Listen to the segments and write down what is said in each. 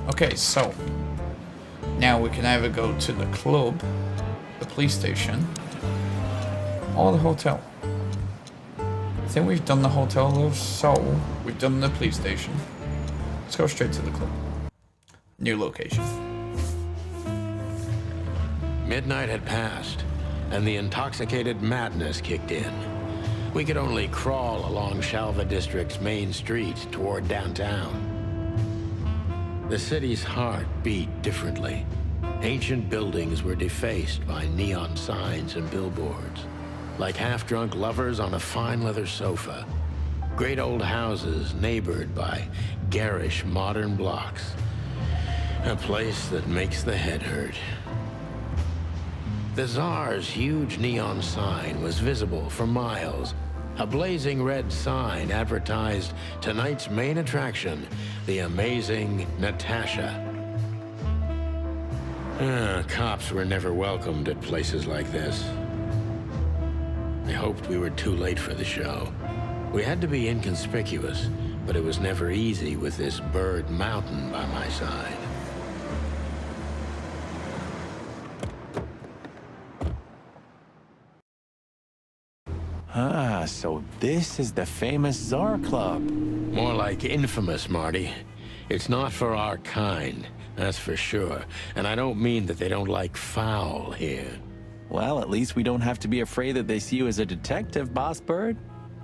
Okay, so now we can either go to the club, the police station, or the hotel. I think we've done the hotel though, so we've done the police station. Let's go straight to the club. New location. Midnight had passed, and the intoxicated madness kicked in. We could only crawl along Shalva District's main street toward downtown. The city's heart beat differently. Ancient buildings were defaced by neon signs and billboards, like half-drunk lovers on a fine leather sofa. Great old houses neighbored by garish modern blocks. A place that makes the head hurt. The Tsar's huge neon sign was visible for miles. A blazing red sign advertised tonight's main attraction, the amazing Natasha. Cops were never welcomed at places like this. I hoped we were too late for the show. We had to be inconspicuous, but it was never easy with this bird mountain by my side. Ah, so this is the famous Tsar Club. More like infamous, Marty. It's not for our kind, that's for sure. And I don't mean that they don't like foul here. Well, at least we don't have to be afraid that they see you as a detective, Boss Bird.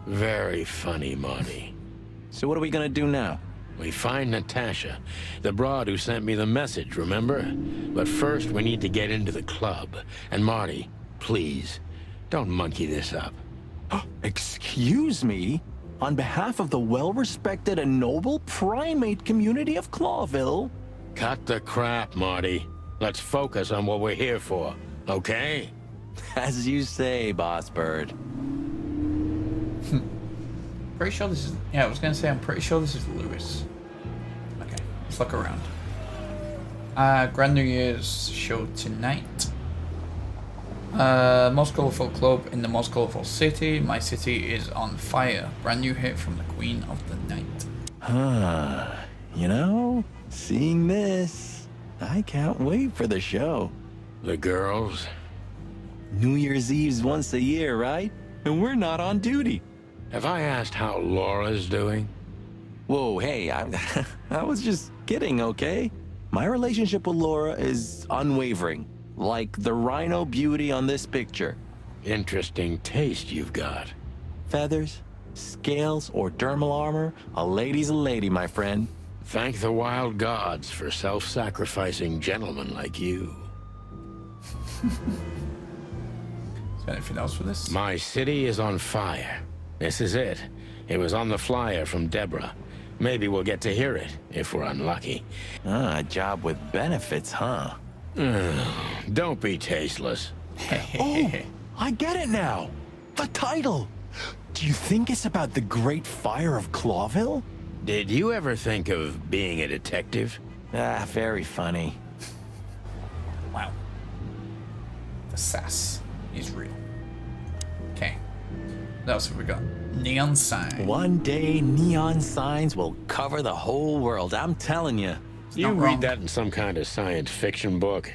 Very funny, Marty. So what are we gonna do now? We find Natasha, the broad who sent me the message, remember? But first, we need to get into the club. And Marty, please, don't monkey this up. Excuse me? On behalf of the well-respected and noble primate community of Clawville? Cut the crap, Marty. Let's focus on what we're here for, okay? As you say, Boss Bird. Pretty sure this is... Yeah, I was going to say, I'm pretty sure this is Lewis. Okay, let's look around. Grand New Year's show tonight. Most colourful club in the most colourful city. My city is on fire. Brand new hit from the Queen of the Night. You know, seeing this, I can't wait for the show. The girls? New Year's Eve's once a year, right? And we're not on duty. Have I asked how Laura's doing? Whoa, hey, I was just kidding, okay? My relationship with Laura is unwavering, like the rhino beauty on this picture. Interesting taste you've got. Feathers, scales, or dermal armor, a lady's a lady, my friend. Thank the wild gods for self-sacrificing gentlemen like you. Is there anything else for this? My city is on fire. This is it. It was on the flyer from Deborah. Maybe we'll get to hear it, if we're unlucky. A job with benefits, huh? Don't be tasteless. Oh, I get it now. The title. Do you think it's about the Great Fire of Clawville? Did you ever think of being a detective? Very funny. Wow. The sass is real. Okay. What else have we got? Neon sign. One day, neon signs will cover the whole world, I'm telling you. You not read wrong. that in some kind of science fiction book?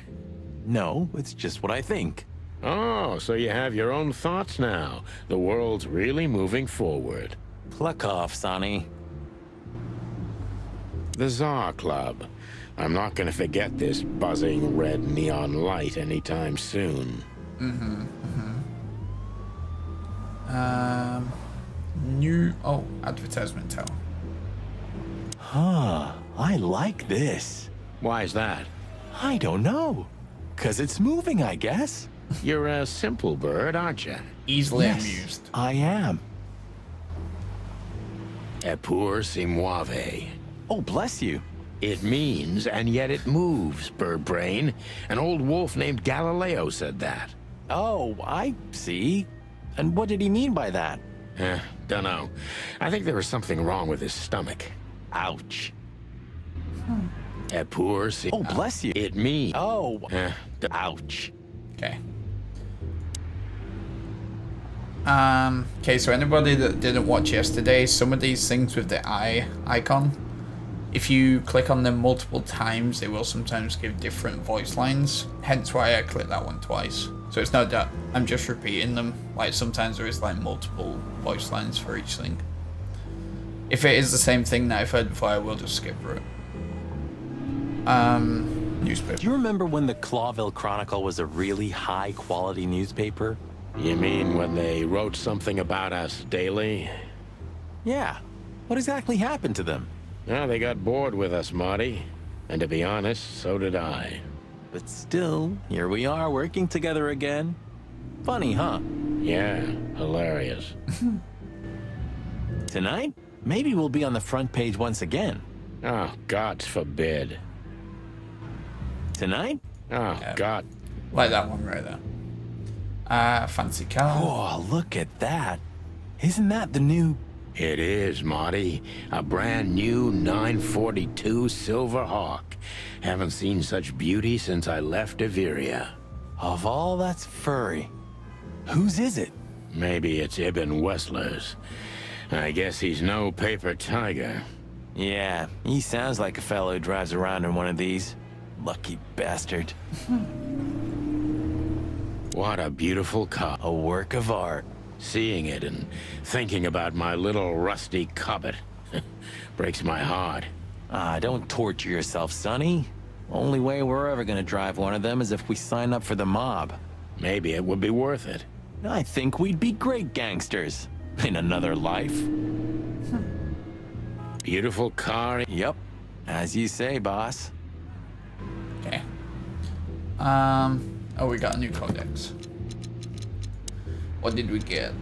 No, it's just what I think. Oh, so you have your own thoughts now. The world's really moving forward. Pluck off, Sonny. The Tsar Club. I'm not gonna forget this buzzing red neon light anytime soon. New... Oh, advertisement tower. I like this. Why's that? I don't know. 'Cause it's moving, I guess. You're a simple bird, aren't you? Easily Yes, amused. I am. Detour si muove. Oh, bless you. It means, and yet it moves, bird brain. An old wolf named Galileo said that. Oh, I see. And what did he mean by that? Dunno. I think there was something wrong with his stomach. Ouch. Detour si... Oh, bless you. It means... Oh, ouch. Okay. Okay, so anybody that didn't watch yesterday, some of these things with the eye icon, if you click on them multiple times, they will sometimes give different voice lines. Hence why I clicked that one twice. So it's not that I'm just repeating them. Like sometimes there is like multiple voice lines for each thing. If it is the same thing that I've heard before, I will just skip through it. Newspaper. Do you remember when the Clawville Chronicle was a really high-quality newspaper? You mean when they wrote something about us daily? Yeah. What exactly happened to them? Well, they got bored with us, Marty. And to be honest, so did I. But still, here we are working together again. Funny, huh? Yeah, hilarious. Tonight, maybe we'll be on the front page once again. Oh, God forbid. Tonight? Oh, God. Like that one right there. Fancy car. Oh, look at that. Isn't that the new... It is, Marty. A brand new 942 Silver Hawk. Haven't seen such beauty since I left Averia. Of all that's furry, whose is it? Maybe it's Ibn Wessler's. I guess he's no paper tiger. Yeah, he sounds like a fellow who drives around in one of these. Lucky bastard. What a beautiful car. A work of art. Seeing it and thinking about my little rusty Cobbett breaks my heart. Ah, don't torture yourself, Sonny. Only way we're ever gonna drive one of them is if we sign up for the mob. Maybe it would be worth it. I think we'd be great gangsters in another life. Beautiful car. Yep, as you say, boss. Okay. Oh, we got a new codex. What did we get?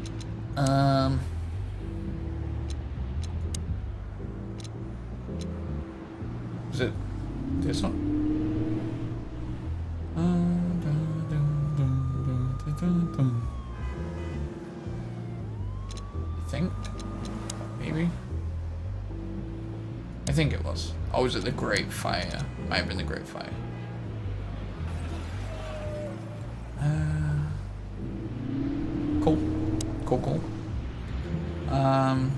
Is it this one? I think. Maybe. I think it was. Oh, was it the Great Fire? Might have been the Great Fire. Cool. Cool.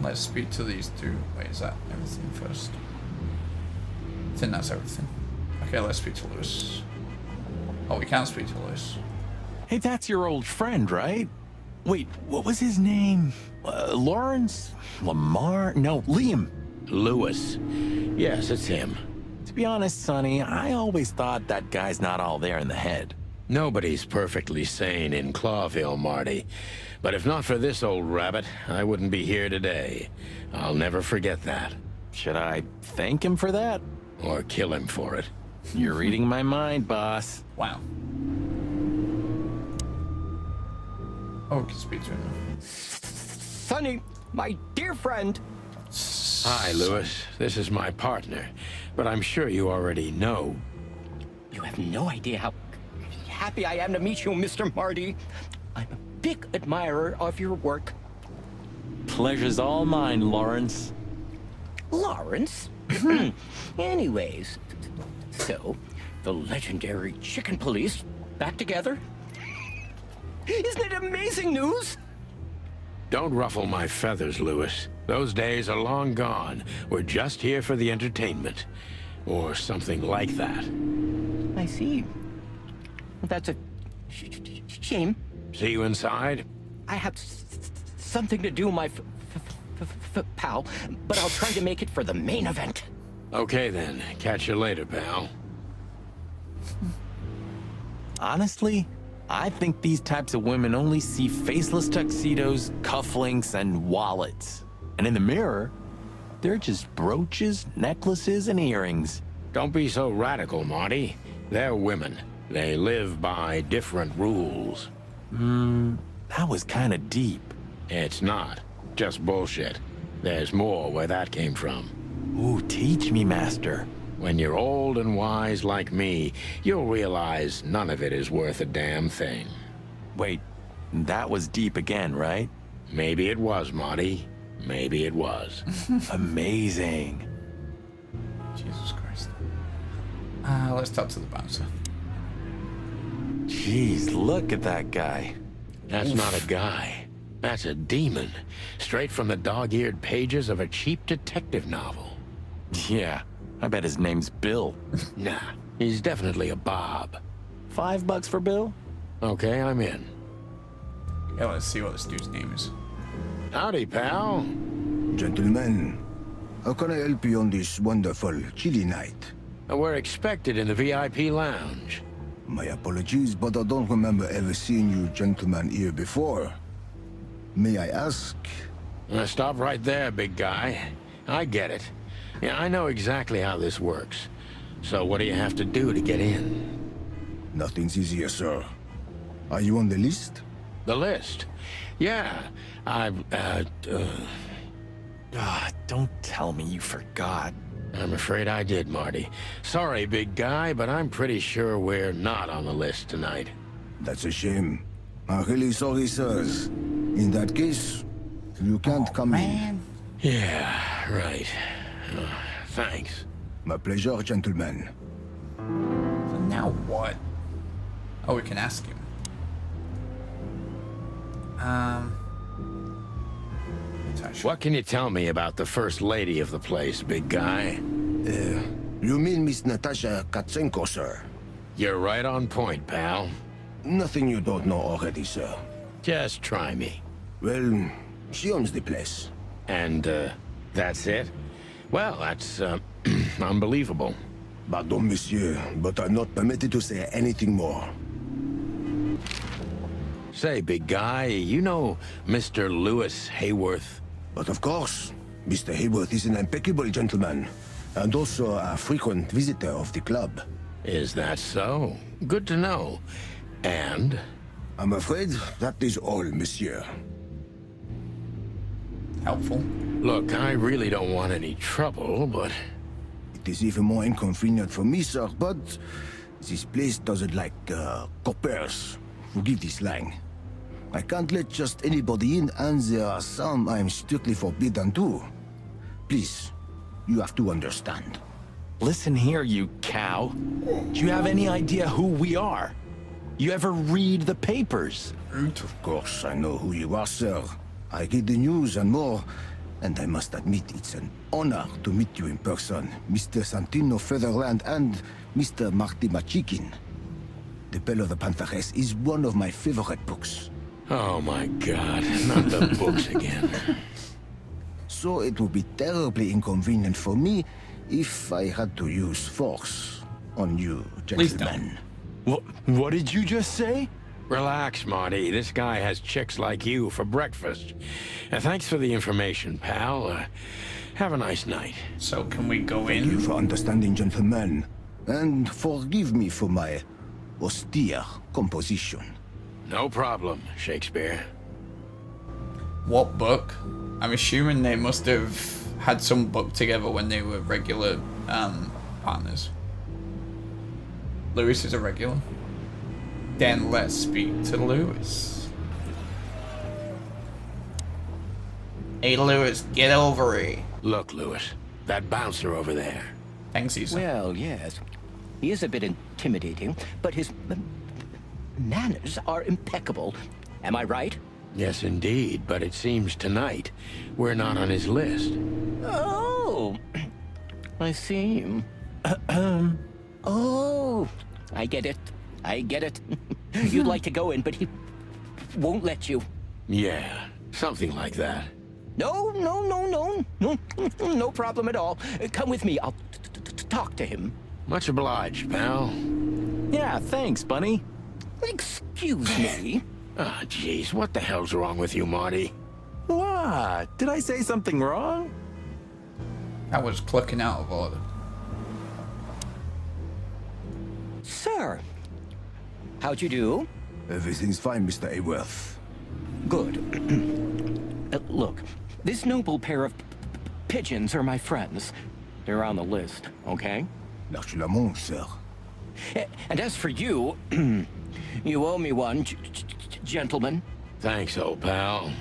Let's speak to these two. Wait, is that everything first? I think that's everything. Okay, let's speak to Lewis. Oh, we can't speak to Lewis. Hey, that's your old friend, right? Wait, what was his name? Lawrence? Lamar? No, Liam. Lewis. Yes, it's him. To be honest, Sonny, I always thought that guy's not all there in the head. Nobody's perfectly sane in Clawville, Marty. But if not for this old rabbit, I wouldn't be here today. I'll never forget that. Should I thank him for that? Or kill him for it. You're reading my mind, boss. Wow. Oh, we can speak to him now. Sonny, my dear friend. Hi, Lewis. This is my partner. But I'm sure you already know. You have no idea how happy I am to meet you, Mr. Marty. I'm a big admirer of your work. Pleasure's all mine, Lawrence. Lawrence? Anyways, so, the legendary Chicken Police back together? Isn't it amazing news? Don't ruffle my feathers, Lewis. Those days are long gone. We're just here for the entertainment. Or something like that. I see. That's a shame. See you inside? I have something to do, my pal, but I'll try to make it for the main event. Okay then. Catch you later, pal. Honestly, I think these types of women only see faceless tuxedos, cufflinks, and wallets. And in the mirror, they're just brooches, necklaces, and earrings. Don't be so radical, Marty. They're women. They live by different rules. That was kind of deep. It's not. Just bullshit. There's more where that came from. Ooh, teach me, master. When you're old and wise like me, you'll realize none of it is worth a damn thing. Wait, that was deep again, right? Maybe it was, Marty. Maybe it was. Amazing. Jesus Christ. Let's talk to the bouncer. Jeez, look at that guy. That's not a guy. That's a demon. Straight from the dog-eared pages of a cheap detective novel. Yeah, I bet his name's Bill. Nah, he's definitely a Bob. $5 for Bill? Okay, I'm in. Yeah, let's see what this dude's name is. Howdy, pal. Gentlemen, how can I help you on this wonderful, chilly night? We're expected in the VIP lounge. My apologies, but I don't remember ever seeing you gentlemen here before. May I ask? Stop right there, big guy. I get it. Yeah, I know exactly how this works. So what do you have to do to get in? Nothing's easier, sir. Are you on the list? The list? Yeah, Don't tell me you forgot. I'm afraid I did, Marty. Sorry, big guy, but I'm pretty sure we're not on the list tonight. That's a shame. I'm really sorry, sirs. In that case, you can't come in. Yeah, right. Thanks. My pleasure, gentlemen. So now what? Oh, we can ask him. Natasha. What can you tell me about the first lady of the place, big guy? You mean Miss Natasha Katsenko, sir? You're right on point, pal. Nothing you don't know already, sir. Just try me. Well, she owns the place. And, that's it? Well, that's, unbelievable. Pardon, monsieur, but I'm not permitted to say anything more. Say, big guy, you know Mr. Lewis Hayworth? But of course, Mr. Hayworth is an impeccable gentleman, and also a frequent visitor of the club. Is that so? Good to know. And? I'm afraid that is all, monsieur. Helpful. Look, I really don't want any trouble, but... It is even more inconvenient for me, sir, but this place doesn't like, coppers. Forgive this slang. I can't let just anybody in, and there are some I'm strictly forbidden to. Please, you have to understand. Listen here, you cow. Do you have any idea who we are? You ever read the papers? Of course, I know who you are, sir. I read the news and more, and I must admit it's an honor to meet you in person, Mr. Santino Featherland and Mr. Marty Machikin. The Bell of the Pantheress is one of my favorite books. Oh my god, not the books again. So it would be terribly inconvenient for me if I had to use force on you, Please gentlemen. What did you just say? Relax, Marty. This guy has chicks like you for breakfast. Thanks for the information, pal. Have a nice night. So can we go Thank you in? for understanding, gentlemen. And forgive me for my austere composition. No problem, Shakespeare. What book? I'm assuming they must have had some book together when they were regular partners. Lewis is a regular. Then let's speak to Lewis. Hey Lewis, get over it. Look, Lewis, that bouncer over there. Thanks, Caesar. Well, yes. He is a bit intimidating, but his manners are impeccable. Am I right? Yes, indeed, but it seems tonight we're not on his list. Oh, I see. Oh, I get it. I get it. You'd like to go in, but he won't let you. Yeah, something like that. No, no problem at all. Come with me. I'll talk to him. Much obliged, pal. Yeah, thanks, Bunny. Excuse me. Ah, jeez, what the hell's wrong with you, Marty? What? Did I say something wrong? That was clicking out of order. Sir, how'd you do? Everything's fine, Mr. Hayworth. Good. Look, this noble pair of pigeons are my friends. They're on the list, okay? L'archulamont, sir. And as for you, you owe me one, gentlemen. Thanks, old pal.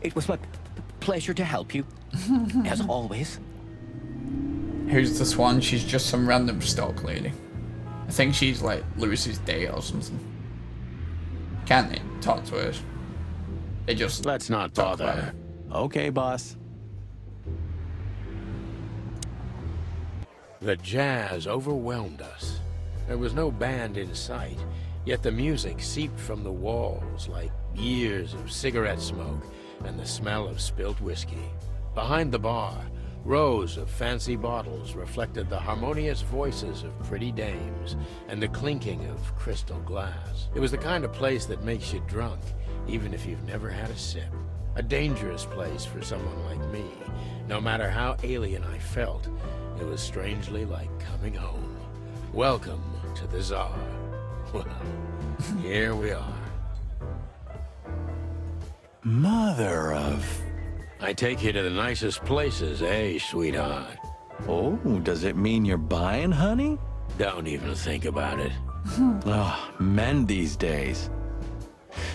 It was my pleasure to help you, as always. Who's this one? She's just some random stock lady. I think she's like Lewis's date or something. Can't they talk to her? They just Let's not talk about bother. her. Okay, boss. The jazz overwhelmed us. There was no band in sight, yet the music seeped from the walls like years of cigarette smoke and the smell of spilt whiskey. Behind the bar, rows of fancy bottles reflected the harmonious voices of pretty dames and the clinking of crystal glass. It was the kind of place that makes you drunk, even if you've never had a sip. A dangerous place for someone like me. No matter how alien I felt, it was strangely like coming home. Welcome to the Tsar. Well, here we are. Mother of... I take you to the nicest places, eh, sweetheart? Oh, does it mean you're buying, honey? Don't even think about it. Oh, men these days.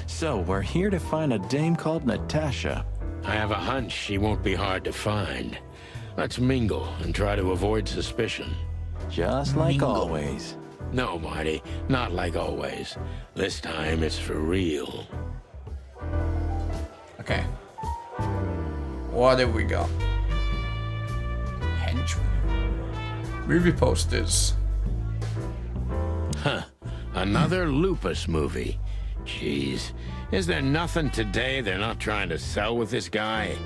So, we're here to find a dame called Natasha. I have a hunch she won't be hard to find. Let's mingle and try to avoid suspicion. Just like always. No, Marty, not like always. This time it's for real. Okay. What have we got? Henchmen. Movie posters. Huh. Another Lupus movie. Jeez. Is there nothing today they're not trying to sell with this guy?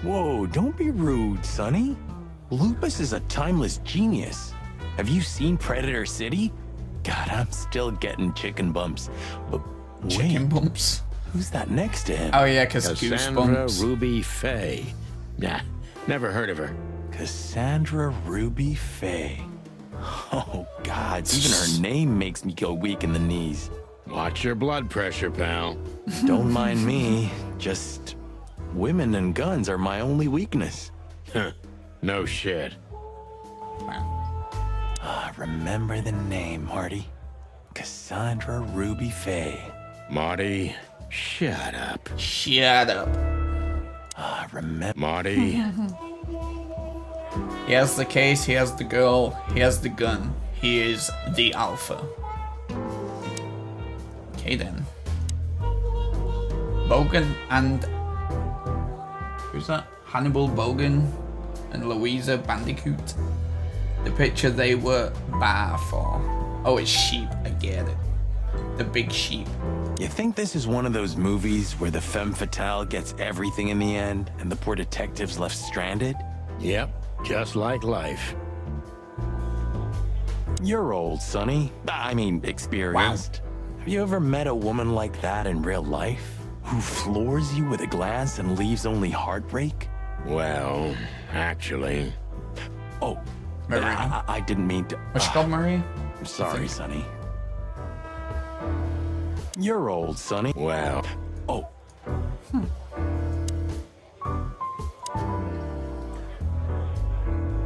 Whoa, don't be rude, Sonny. Lupus is a timeless genius. Have you seen Predator City? God, I'm still getting chicken bumps. But Chicken wait, bumps. who's that next to him? Oh yeah, because Cassandra Goosebumps. Ruby Faye. Nah, never heard of her. Cassandra Ruby Faye. Oh, God, even her name makes me go weak in the knees. Watch your blood pressure, pal. Don't mind me, just women and guns are my only weakness. Huh. No shit. Remember the name, Marty. Cassandra Ruby Faye. Marty, shut up. Shut up. Remember. Marty, He has the case, he has the girl, he has the gun. He is the alpha. Okay then. Bogan and... Who's that? Hannibal Bogan and Louisa Bandicoot. The picture they were bar for. Oh, it's sheep, I get it. The big sheep. You think this is one of those movies where the femme fatale gets everything in the end and the poor detective's left stranded? yep, just like life. You're old, Sonny. I mean, experienced. Have you ever met a woman like that in real life? Who floors you with a glance and leaves only heartbreak? Well, actually, Oh, Marie. I didn't mean to... What's she called, Marie? I'm sorry, Sonny. You're old, Sonny. well, Oh,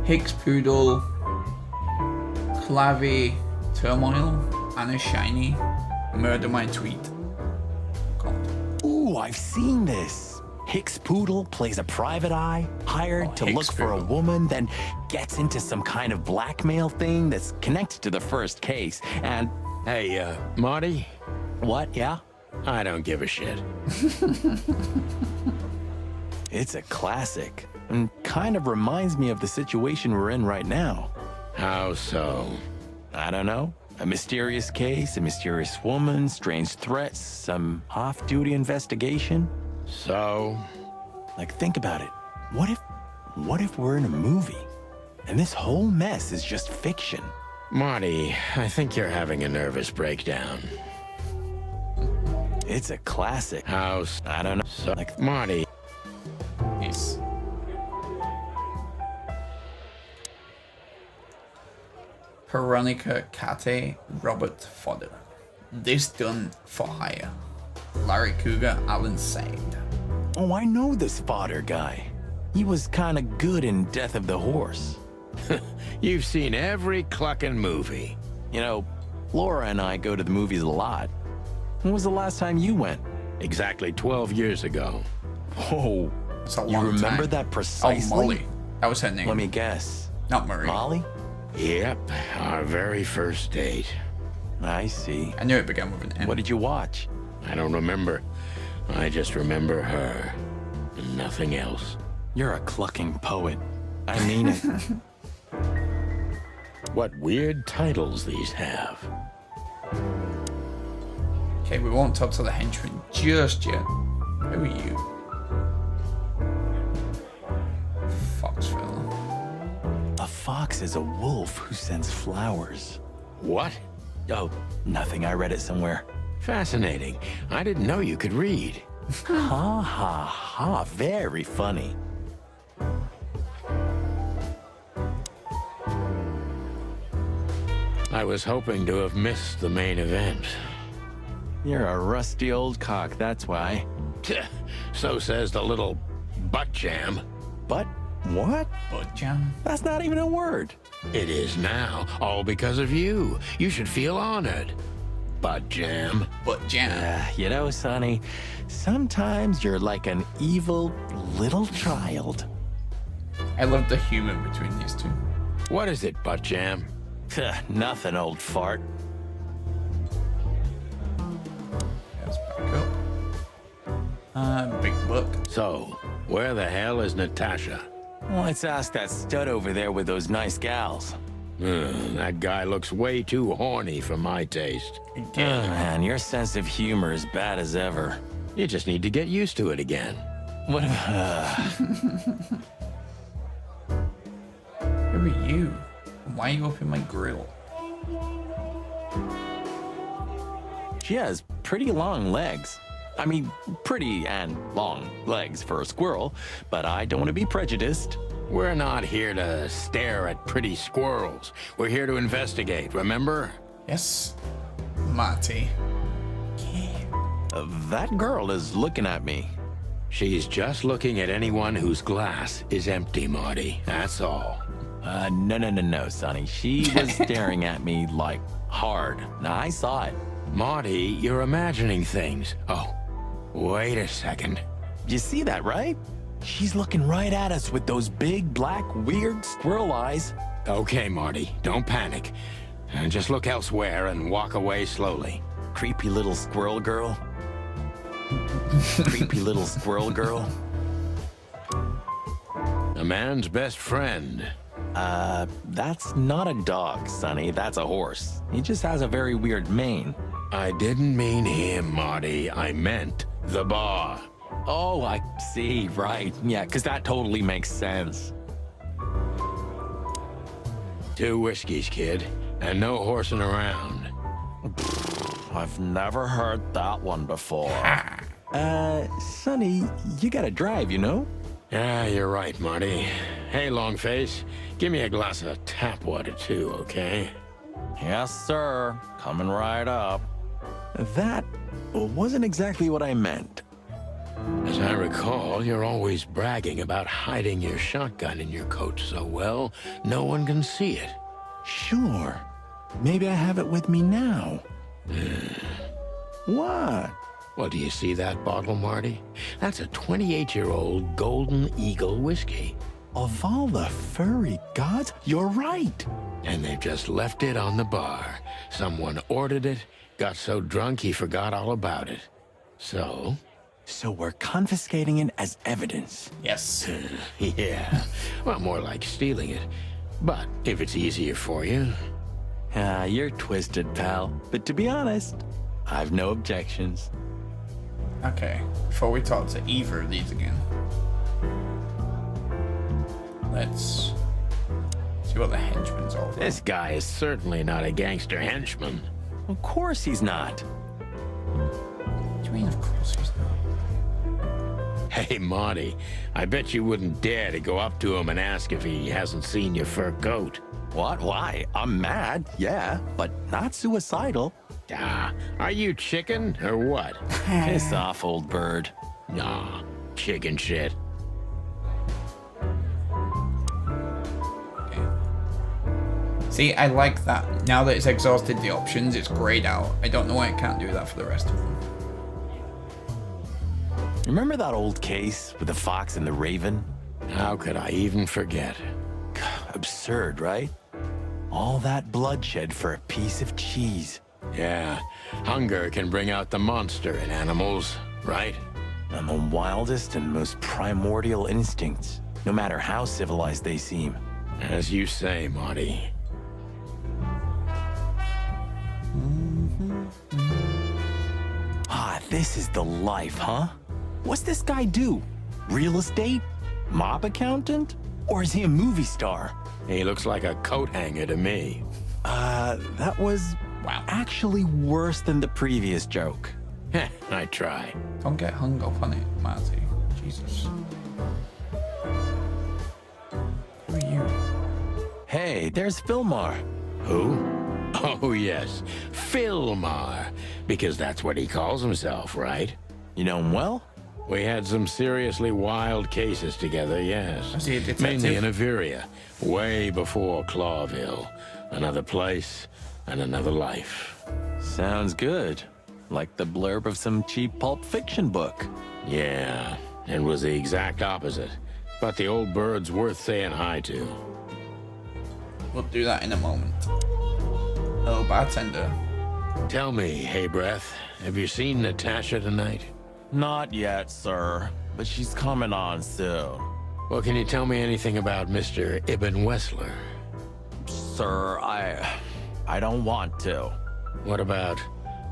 Hicks Poodle, Clavy Turmoil, Anna Shiny, Murder My Tweet. God. ooh, I've seen this. Hicks Poodle plays a private eye, hired to Hicks look for a Poodle. woman, then gets into some kind of blackmail thing that's connected to the first case. And hey, Marty, what, yeah? I don't give a shit. It's a classic, and kind of reminds me of the situation we're in right now. How so? I don't know. A mysterious case, a mysterious woman, strange threats, some off-duty investigation. So, Like, think about it. What if we're in a movie, and this whole mess is just fiction? Marty, I think you're having a nervous breakdown. It's a classic. House. I don't know. So, like, Marty, Yes. Veronica Kate, Robert Fodder. This done for hire. Larry Cougar, Alan Said. Oh, I know this fodder guy. He was kind of good in Death of the Horse. you've seen every clucking movie. You know, Laura and I go to the movies a lot. When was the last time you went? Exactly 12 years ago. Whoa. It's a You long remember time. that precisely? Oh, Molly. That was her name. Let me guess. Not Marie. Molly? Yep, our very first date. I see. I knew it began with an M. What did you watch? I don't remember. I just remember her. And nothing else. You're a clucking poet. I mean it. What weird titles these have. Okay, we won't talk to the henchman just yet. Who are you? Foxville. A fox is a wolf who sends flowers. What? Oh, nothing. I read it somewhere. Fascinating. I didn't know you could read. Ha ha ha. Very funny. I was hoping to have missed the main event. You're a rusty old cock, that's why. So says the little butt jam. But what? Butt jam. That's not even a word. It is now, all because of you. You should feel honored. Butt jam. Butt jam. You know, Sonny, sometimes you're like an evil little child. I love the humor between these two. What is it, butt jam? Nothing, old fart. Let's back up. Big book. So, where the hell is Natasha? Let's ask that stud over there with those nice gals. That guy looks way too horny for my taste. Oh, man, your sense of humor is bad as ever. You just need to get used to it again. What? Who are you? Why are you up in my grill? She has pretty long legs. I mean, pretty and long legs for a squirrel, but I don't want to be prejudiced. We're not here to stare at pretty squirrels. We're here to investigate, remember? Yes, Marty. That girl is looking at me. She's just looking at anyone whose glass is empty, Marty. That's all. No, Sonny. She was staring at me, like, hard. Now, I saw it. Marty, you're imagining things. Oh, wait a second. You see that, right? She's looking right at us with those big, black, weird squirrel eyes. Okay, Marty, don't panic. Just look elsewhere and walk away slowly. Creepy little squirrel girl. Creepy little squirrel girl. A man's best friend. That's not a dog, Sonny. That's a horse. He just has a very weird mane. I didn't mean him, Marty. I meant the bar. Oh, I see. Right. Yeah, because that totally makes sense. 2 whiskeys, kid, and no horsing around. I've never heard that one before. Sonny, you gotta drive, you know? Yeah, you're right, Marty. Hey, Longface, give me a glass of tap water too, okay? Yes, sir. Coming right up. That wasn't exactly what I meant. As I recall, you're always bragging about hiding your shotgun in your coat so well, no one can see it. Sure. Maybe I have it with me now. What? Well, do you see that bottle, Marty? That's a 28-year-old Golden Eagle whiskey. Of all the furry gods, you're right. And they've just left it on the bar. Someone ordered it, got so drunk he forgot all about it. So? So we're confiscating it as evidence. Yes. Yeah. Well, more like stealing it. But if it's easier for you. You're twisted, pal. But to be honest, I've no objections. Okay, before we talk to either of these again, let's see what the henchman's all about. This guy is certainly not a gangster henchman. Of course he's not. What do you mean, of course he's not? Hey, Marty, I bet you wouldn't dare to go up to him and ask if he hasn't seen your fur coat. What? Why? I'm mad, yeah, but not suicidal. Are you chicken or what? Piss off, old bird. Nah, chicken shit. Okay. See, I like that. Now that it's exhausted the options, it's grayed out. I don't know why I can't do that for the rest of them. Remember that old case with the fox and the raven? How could I even forget? Absurd, right? All that bloodshed for a piece of cheese. Yeah, hunger can bring out the monster in animals, right? And the wildest and most primordial instincts, no matter how civilized they seem. As you say, Marty. Ah, this is the life, huh? What's this guy do? Real estate? Mob accountant? Or is he a movie star? He looks like a coat hanger to me. That was Wow. actually worse than the previous joke. Heh, I try. Don't get hung up on it, Marty. Jesus. Who are you? Hey, there's Filmar. Who? Oh, yes. Filmar. Because that's what he calls himself, right? You know him well? We had some seriously wild cases together, yes. Was he a detective? Mainly in Averia, way before Clawville. Another place and another life. Sounds good. Like the blurb of some cheap pulp fiction book. Yeah, it was the exact opposite. But the old bird's worth saying hi to. We'll do that in a moment. Hello, bartender. Tell me, Hey Breath, have you seen Natasha tonight? Not yet, sir. But she's coming on soon. Well, can you tell me anything about Mr. Ibn Wessler? Sir, I don't want to. What about,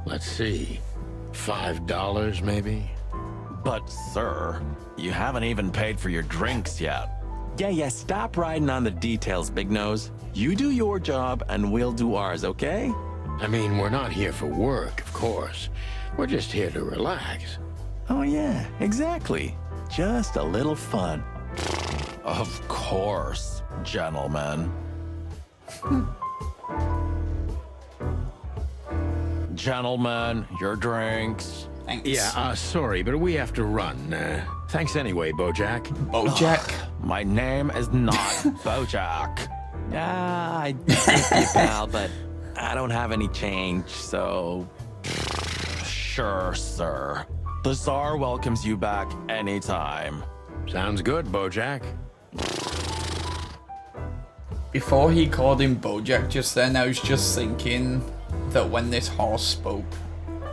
let's see, $5 maybe? But, sir, you haven't even paid for your drinks yet. Yeah, stop riding on the details, Big Nose. You do your job, and we'll do ours, okay? I mean, we're not here for work, of course. We're just here to relax. Oh, yeah, exactly. Just a little fun. Of course, gentlemen. Gentlemen, your drinks. Thanks. Yeah, sorry, but we have to run. Thanks anyway, Bojack. Bojack. My name is not Bojack. Yeah, I thank you, pal, but I don't have any change, so... Sure, sir. The Tsar welcomes you back anytime. Sounds good, Bojack. Before he called him Bojack just then, I was just thinking that when this horse spoke,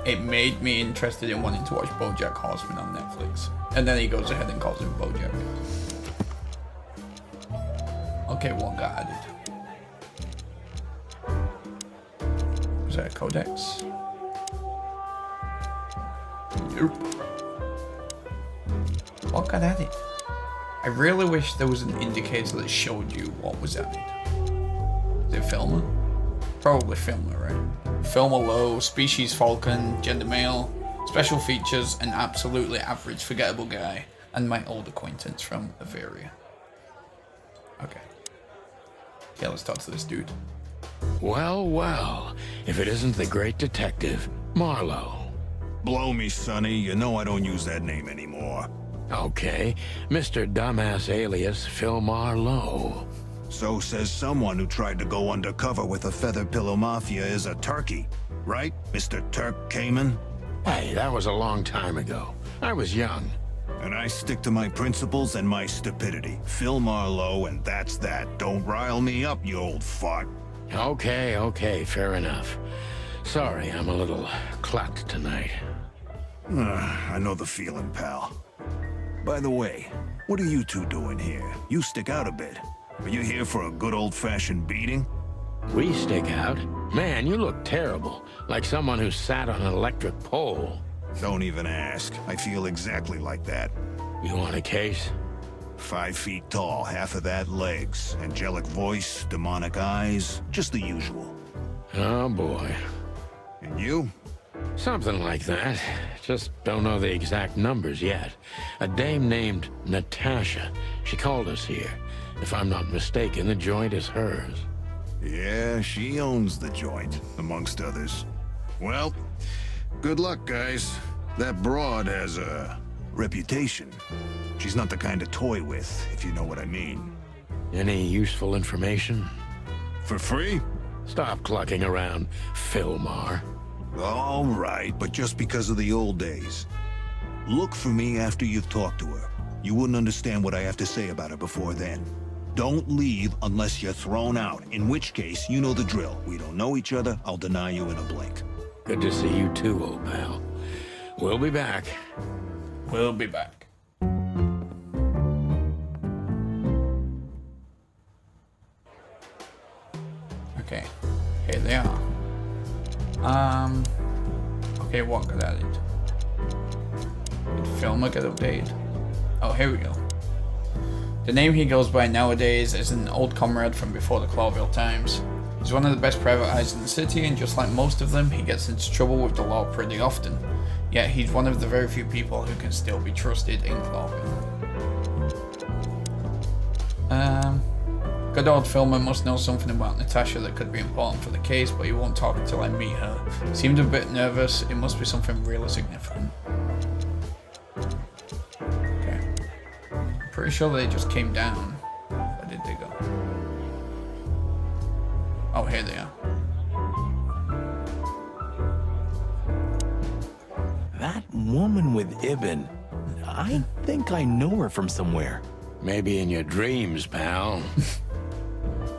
it made me interested in wanting to watch BoJack Horseman on Netflix. And then he goes ahead and calls him Bojack. Okay, one got added. Was that a codex? Nope. What got added? I really wish there was an indicator that showed you what was added. Is it Filmer? Probably Filmer, right? Filmer low, species falcon, gender male, special features, an absolutely average forgettable guy, and my old acquaintance from Averia. Okay. Yeah, let's talk to this dude. Well, well, if it isn't the great detective, Marlowe. Blow me, Sonny. You know I don't use that name anymore. Okay, Mr. Dumbass alias Phil Marlowe. So says someone who tried to go undercover with a Feather Pillow Mafia is a turkey. Right, Mr. Turk Cayman? Hey, that was a long time ago. I was young. And I stick to my principles and my stupidity. Phil Marlowe, and that's that. Don't rile me up, you old fart. Okay, fair enough. Sorry, I'm a little clucked tonight. I know the feeling, pal. By the way, what are you two doing here? You stick out a bit. Are you here for a good old-fashioned beating? We stick out? Man, you look terrible. Like someone who sat on an electric pole. Don't even ask. I feel exactly like that. You want a case? 5 feet tall, half of that legs. Angelic voice, demonic eyes, just the usual. Oh boy. And you? Something like that. Just don't know the exact numbers yet. A dame named Natasha. She called us here. If I'm not mistaken, the joint is hers. Yeah, she owns the joint, amongst others. Well, good luck, guys. That broad has a reputation. She's not the kind to toy with, if you know what I mean. Any useful information? For free? Stop clucking around, Filmar. All right, but just because of the old days. Look for me after you've talked to her. You wouldn't understand what I have to say about her before then. Don't leave unless you're thrown out, in which case, you know the drill. We don't know each other, I'll deny you in a blink. Good to see you too, old pal. We'll be back. We'll be back. Okay, here they are. Okay, what got added? Did Filmer get updated? Oh, here we go. The name he goes by nowadays is an old comrade from before the Clawville times. He's one of the best private eyes in the city, and just like most of them, he gets into trouble with the law pretty often. Yet he's one of the very few people who can still be trusted in Clawville. Good old Filmer must know something about Natasha that could be important for the case, but he won't talk until I meet her. Seemed a bit nervous. It must be something really significant. Okay. Pretty sure they just came down. Where did they go? Oh, here they are. That woman with Ibn. I think I know her from somewhere. Maybe in your dreams, pal.